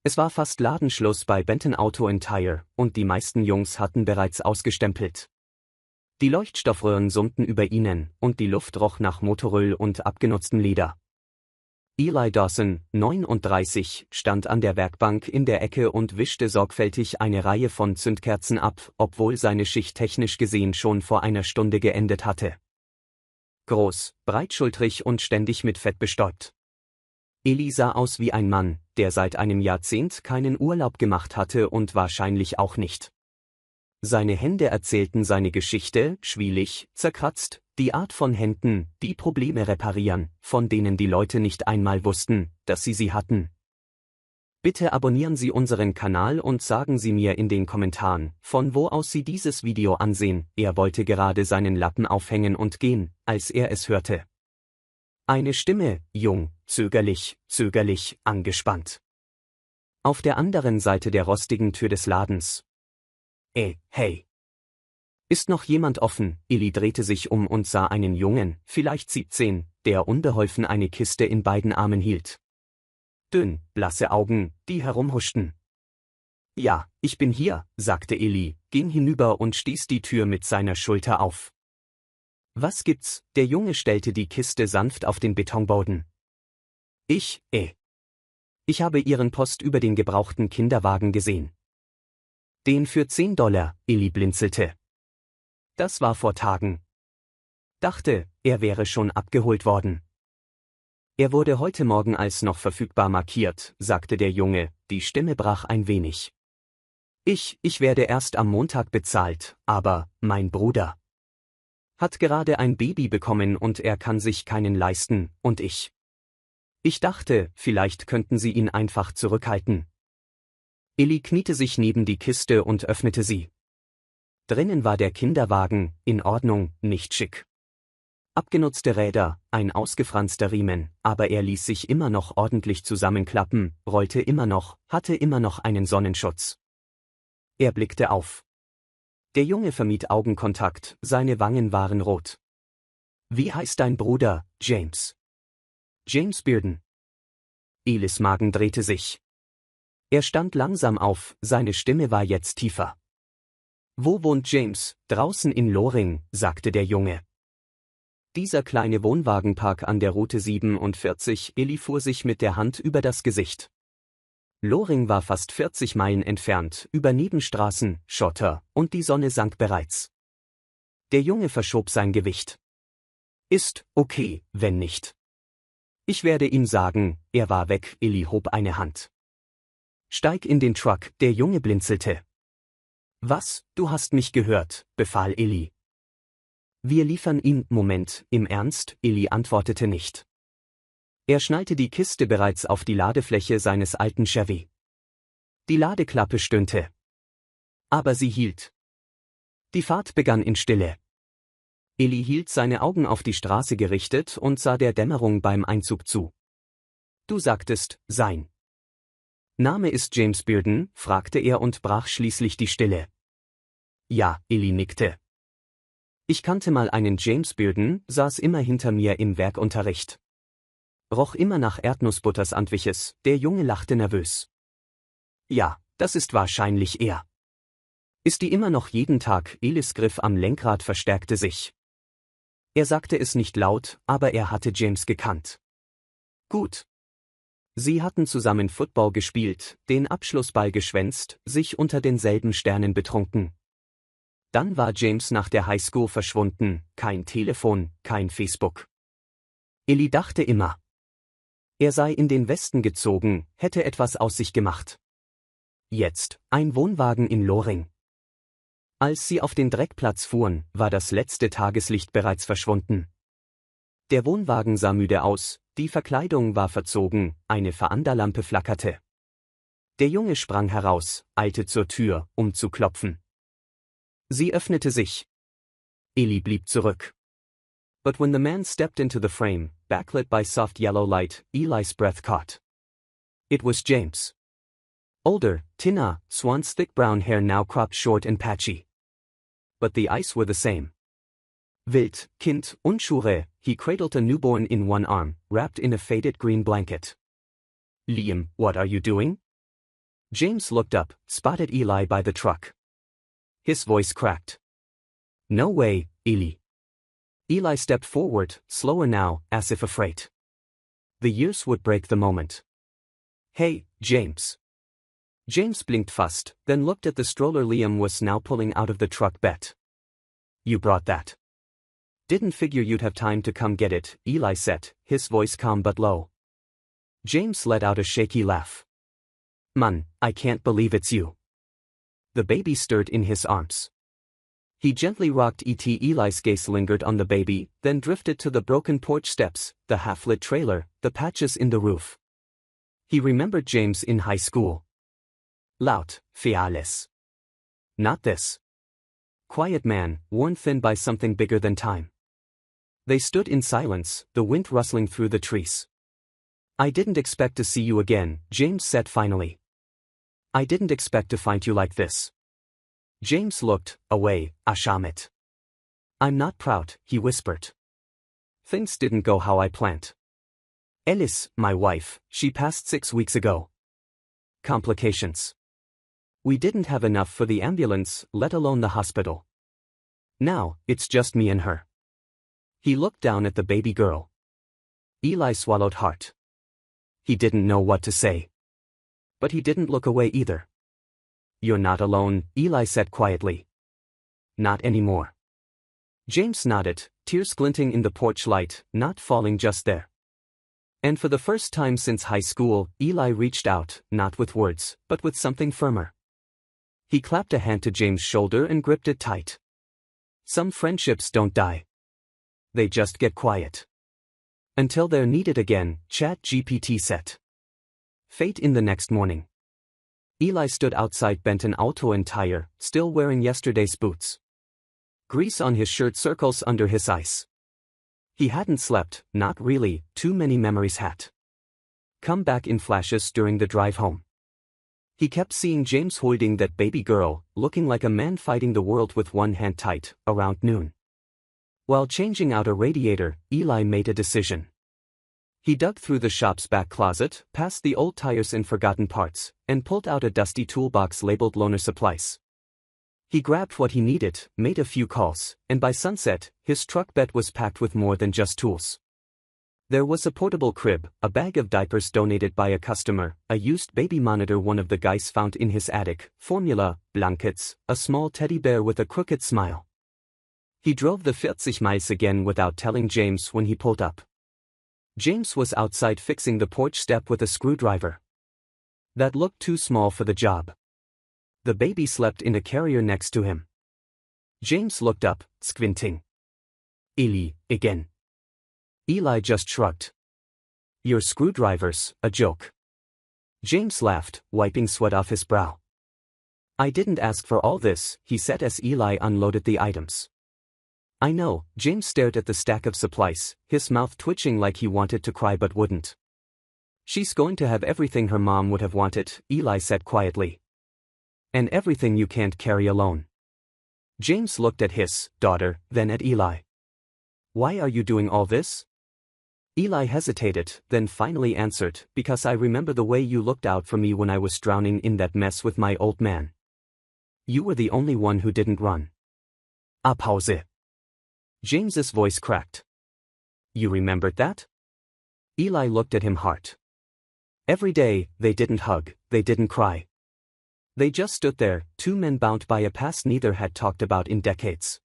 Es war fast Ladenschluss bei Benton Auto & Tire und die meisten Jungs hatten bereits ausgestempelt. Die Leuchtstoffröhren summten über ihnen und die Luft roch nach Motoröl und abgenutztem Leder. Eli Dawson, 39, stand an der Werkbank in der Ecke und wischte sorgfältig eine Reihe von Zündkerzen ab, obwohl seine Schicht technisch gesehen schon vor einer Stunde geendet hatte. Groß, breitschultrig und ständig mit Fett bestäubt. Eli sah aus wie ein Mann, der seit einem Jahrzehnt keinen Urlaub gemacht hatte und wahrscheinlich auch nicht. Seine Hände erzählten seine Geschichte, schwielig, zerkratzt, die Art von Händen, die Probleme reparieren, von denen die Leute nicht einmal wussten, dass sie hatten. Bitte abonnieren Sie unseren Kanal und sagen Sie mir in den Kommentaren, von wo aus Sie dieses Video ansehen. Er wollte gerade seinen Lappen aufhängen und gehen, als er es hörte. Eine Stimme, jung, zögerlich, angespannt. Auf der anderen Seite der rostigen Tür des Ladens. Hey. Ist noch jemand offen? Eli drehte sich um und sah einen Jungen, vielleicht 17, der unbeholfen eine Kiste in beiden Armen hielt. Dünn, blasse Augen, die herumhuschten. Ja, ich bin hier, sagte Eli, ging hinüber und stieß die Tür mit seiner Schulter auf. Was gibt's? Der Junge stellte die Kiste sanft auf den Betonboden. Ich habe Ihren Post über den gebrauchten Kinderwagen gesehen. Den für $10, Eli blinzelte. Das war vor Tagen. Dachte, er wäre schon abgeholt worden. Er wurde heute Morgen als noch verfügbar markiert, sagte der Junge, die Stimme brach ein wenig. Ich werde erst am Montag bezahlt, aber, mein Bruder hat gerade ein Baby bekommen und er kann sich keinen leisten, und ich dachte, vielleicht könnten Sie ihn einfach zurückhalten. Eli kniete sich neben die Kiste und öffnete sie. Drinnen war der Kinderwagen, in Ordnung, nicht schick. Abgenutzte Räder, ein ausgefranster Riemen, aber er ließ sich immer noch ordentlich zusammenklappen, rollte immer noch, hatte immer noch einen Sonnenschutz. Er blickte auf. Der Junge vermied Augenkontakt, seine Wangen waren rot. Wie heißt dein Bruder, James? James Bearden. Elis Magen drehte sich. Er stand langsam auf, seine Stimme war jetzt tiefer. Wo wohnt James? Draußen in Loring, sagte der Junge. Dieser kleine Wohnwagenpark an der Route 47, Eli fuhr sich mit der Hand über das Gesicht. Loring war fast 40 Meilen entfernt, über Nebenstraßen, Schotter, und die Sonne sank bereits. Der Junge verschob sein Gewicht. Ist okay, wenn nicht. Ich werde ihm sagen, er war weg, Eli hob eine Hand. Steig in den Truck, der Junge blinzelte. Was, du hast mich gehört, befahl Eli. Wir liefern ihn, Moment, im Ernst, Eli antwortete nicht. Er schnallte die Kiste bereits auf die Ladefläche seines alten Chevy. Die Ladeklappe stöhnte. Aber sie hielt. Die Fahrt begann in Stille. Eli hielt seine Augen auf die Straße gerichtet und sah der Dämmerung beim Einzug zu. Du sagtest, sein Name ist James Bearden, fragte er und brach schließlich die Stille. Ja, Eli nickte. Ich kannte mal einen James Bearden, saß immer hinter mir im Werkunterricht. Roch immer nach Erdnussbuttersandwiches, der Junge lachte nervös. Ja, das ist wahrscheinlich er. Ist die immer noch jeden Tag? Elis Griff am Lenkrad verstärkte sich. Er sagte es nicht laut, aber er hatte James gekannt. Gut. Sie hatten zusammen Football gespielt, den Abschlussball geschwänzt, sich unter denselben Sternen betrunken. Dann war James nach der Highschool verschwunden, kein Telefon, kein Facebook. Eli dachte immer, er sei in den Westen gezogen, hätte etwas aus sich gemacht. Jetzt, ein Wohnwagen in Loring. Als sie auf den Dreckplatz fuhren, war das letzte Tageslicht bereits verschwunden. Der Wohnwagen sah müde aus, die Verkleidung war verzogen, eine Verandalampe flackerte. Der Junge sprang heraus, eilte zur Tür, um zu klopfen. Sie öffnete sich. Eli blieb zurück. But when the man stepped into the frame, backlit by soft yellow light, Eli's breath caught. It was James. Older, thinner, Swan's thick brown hair now cropped short and patchy. But the eyes were the same. Wild, Kind, Unschure, he cradled a newborn in one arm, wrapped in a faded green blanket. Liam, what are you doing? James looked up, spotted Eli by the truck. His voice cracked. "No way, Eli." Eli stepped forward, slower now, as if afraid. The years would break the moment. "Hey, James." James blinked fast, then looked at the stroller Liam was now pulling out of the truck. "Bet. You brought that." "Didn't figure you'd have time to come get it," Eli said, his voice calm but low. James let out a shaky laugh. "Man, I can't believe it's you." The baby stirred in his arms. He gently rocked it. Eli's gaze lingered on the baby, then drifted to the broken porch steps, the half-lit trailer, the patches in the roof. He remembered James in high school. Loud, fearless. Not this. Quiet man, worn thin by something bigger than time. They stood in silence, the wind rustling through the trees. "I didn't expect to see you again," James said finally. "I didn't expect to find you like this." James looked away, ashamed. "I'm not proud," he whispered. "Things didn't go how I planned. Alice, my wife, she passed 6 weeks ago. Complications. We didn't have enough for the ambulance, let alone the hospital. Now, it's just me and her." He looked down at the baby girl. Eli swallowed hard. He didn't know what to say. But he didn't look away either. "You're not alone," Eli said quietly. "Not anymore." James nodded, tears glinting in the porch light, not falling just there. And for the first time since high school, Eli reached out, not with words, but with something firmer. He clapped a hand to James' shoulder and gripped it tight. Some friendships don't die. They just get quiet. Until they're needed again, ChatGPT said. Fate in the next morning. Eli stood outside Benton Auto and Tire, still wearing yesterday's boots. Grease on his shirt, circles under his eyes. He hadn't slept, not really, too many memories had come back in flashes during the drive home. He kept seeing James holding that baby girl, looking like a man fighting the world with one hand tight, around noon. While changing out a radiator, Eli made a decision. He dug through the shop's back closet, past the old tires and forgotten parts, and pulled out a dusty toolbox labeled loaner supplies. He grabbed what he needed, made a few calls, and by sunset, his truck bed was packed with more than just tools. There was a portable crib, a bag of diapers donated by a customer, a used baby monitor one of the guys found in his attic, formula, blankets, a small teddy bear with a crooked smile. He drove the 40 miles again without telling James when he pulled up. James was outside fixing the porch step with a screwdriver. That looked too small for the job. The baby slept in a carrier next to him. James looked up, squinting. "Eli, again." Eli just shrugged. "Your screwdriver's a joke." James laughed, wiping sweat off his brow. "I didn't ask for all this," he said as Eli unloaded the items. "I know." James stared at the stack of supplies, his mouth twitching like he wanted to cry but wouldn't. "She's going to have everything her mom would have wanted," Eli said quietly. "And everything you can't carry alone." James looked at his daughter, then at Eli. "Why are you doing all this?" Eli hesitated, then finally answered, "Because I remember the way you looked out for me when I was drowning in that mess with my old man. You were the only one who didn't run." Pause. James's voice cracked. "You remembered that?" Eli looked at him hard. Every day, they didn't hug, they didn't cry. They just stood there, two men bound by a past neither had talked about in decades.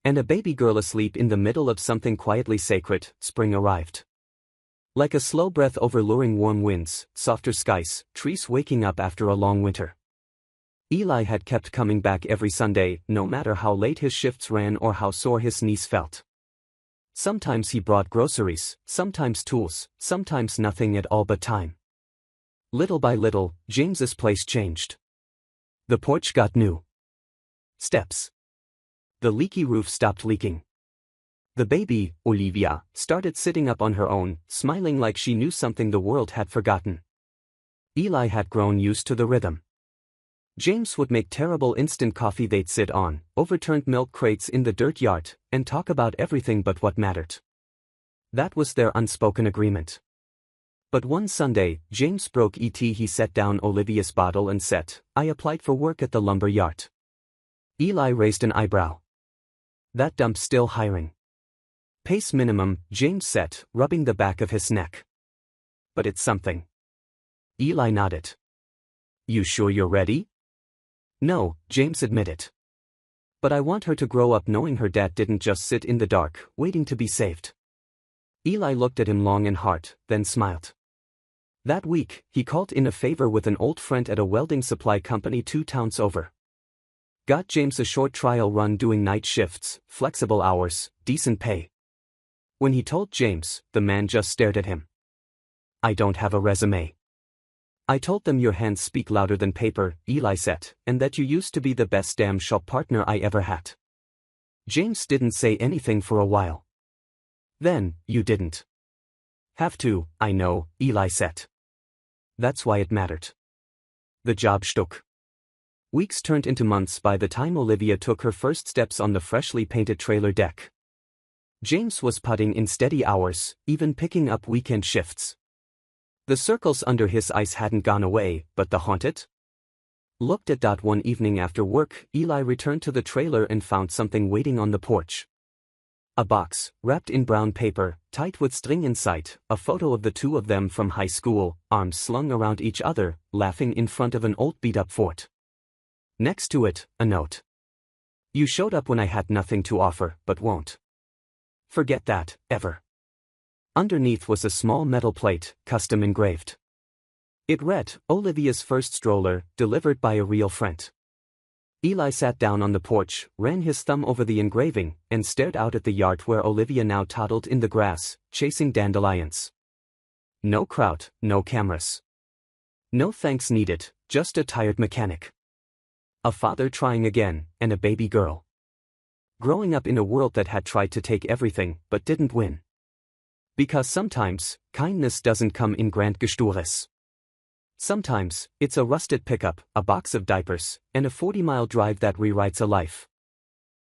And a baby girl asleep in the middle of something quietly sacred. Spring arrived. Like a slow breath over luring warm winds, softer skies, trees waking up after a long winter. Eli had kept coming back every Sunday, no matter how late his shifts ran or how sore his knees felt. Sometimes he brought groceries, sometimes tools, sometimes nothing at all but time. Little by little, James's place changed. The porch got new steps. The leaky roof stopped leaking. The baby, Olivia, started sitting up on her own, smiling like she knew something the world had forgotten. Eli had grown used to the rhythm. James would make terrible instant coffee they'd sit on, overturned milk crates in the dirt yard, and talk about everything but what mattered. That was their unspoken agreement. But one Sunday, James broke it. He set down Olivia's bottle and said, "I applied for work at the lumber yard." Eli raised an eyebrow. "That dump's still hiring." "Pace minimum," James said, rubbing the back of his neck. "But it's something." Eli nodded. "You sure you're ready?" "No," James admitted. "But I want her to grow up knowing her dad didn't just sit in the dark, waiting to be saved." Eli looked at him long and hard, then smiled. That week, he called in a favor with an old friend at a welding supply company 2 towns over. Got James a short trial run doing night shifts, flexible hours, decent pay. When he told James, the man just stared at him. "I don't have a resume." "I told them your hands speak louder than paper," Eli said, "and that you used to be the best damn shop partner I ever had." James didn't say anything for a while. "Then, you didn't have to, I know," Eli said. "That's why it mattered." The job stuck. Weeks turned into months by the time Olivia took her first steps on the freshly painted trailer deck. James was putting in steady hours, even picking up weekend shifts. The circles under his eyes hadn't gone away, but the haunted looked at that one evening after work. Eli returned to the trailer and found something waiting on the porch. A box, wrapped in brown paper, tight with string inside, a photo of the two of them from high school, arms slung around each other, laughing in front of an old beat-up fort. Next to it, a note. "You showed up when I had nothing to offer, but won't forget that, ever." Underneath was a small metal plate, custom engraved. It read, "Olivia's first stroller, delivered by a real friend." Eli sat down on the porch, ran his thumb over the engraving, and stared out at the yard where Olivia now toddled in the grass, chasing dandelions. No crowd, no cameras. No thanks needed, just a tired mechanic. A father trying again, and a baby girl. Growing up in a world that had tried to take everything, but didn't win. Because sometimes, kindness doesn't come in grand gestures. Sometimes, it's a rusted pickup, a box of diapers, and a 40-mile drive that rewrites a life.